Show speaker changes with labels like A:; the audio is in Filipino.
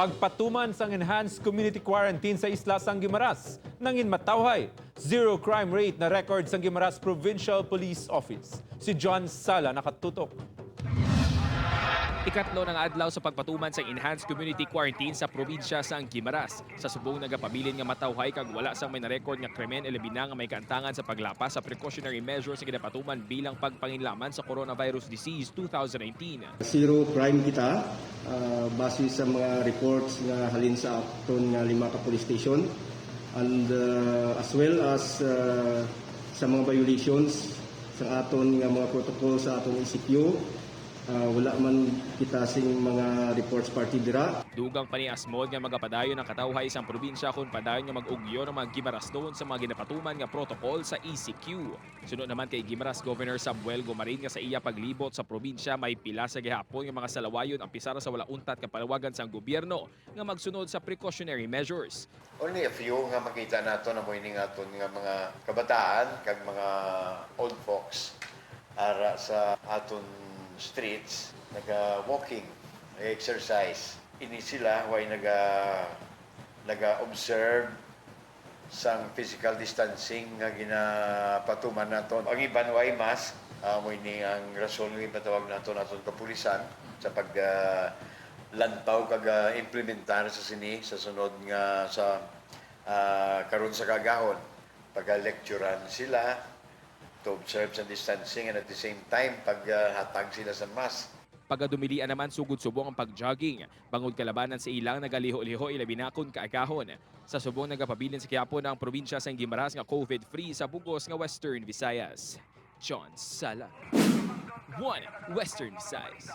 A: Pagpatuman sang enhanced community quarantine sa isla sang Guimaras, nangin matawhay. Zero crime rate na record sang Guimaras Provincial Police Office. Si John Sala nakatutok.
B: Ikatlo ng adlaw sa pagpatuman sa enhanced community quarantine sa probinsya sa Guimaras. Sa subong nagapabilin nga matawhay kag wala sang may na-record nga krimen ilabi na nga may kaantangan sa paglapas sa precautionary measures sa ginapatuman bilang pagpanginlaman sa coronavirus disease 2019.
C: Zero crime kita base sa mga reports nga halin sa aton nga 5 ka police station and as well as sa mga violations sa aton nga mga protocol sa aton ECQ. Wala man kita sing mga reports party dira.
B: Dugang pa ni Asmod nga magapadayon ang katawhay isang probinsya kung padayon nga mag-ugyo ng mga Guimaras doon sa mga ginapatuman nga protocol sa ECQ. Sunod naman kay Guimaras Governor Samuel Gomarin nga sa iya paglibot sa probinsya may pila sa gihapon nga mga salawayon ang pisara sa wala untat nga palawagan sang gobyerno nga magsunod sa precautionary measures.
D: Only a few nga makita nato na moining aton nga mga kabataan kag mga old folks ara sa aton streets, naga-walking, naga-exercise. Ini sila, way naga-observe sang physical distancing nga ginapatuman nato. Ang iban way mask, mo ini ang rason nga ipatawag nato naton kapulisan sa paglantaw kag implementar sa sini sa sunod nga sa karon sa kagahon. Pag-lecturean sila, to observe sa distancing and at the same time paghatag sila sa mask.
B: Pagadumilian naman sugod subong ang pagjogging. Bangod kalabanan sa ilang nagaliho-liho ilabi na kun kaagahon. Sa subong nagapabilin sa Quiapo ng probinsya sa Guimaras nga COVID-free sa bugos nga Western Visayas. John Sala, 1 Western Visayas.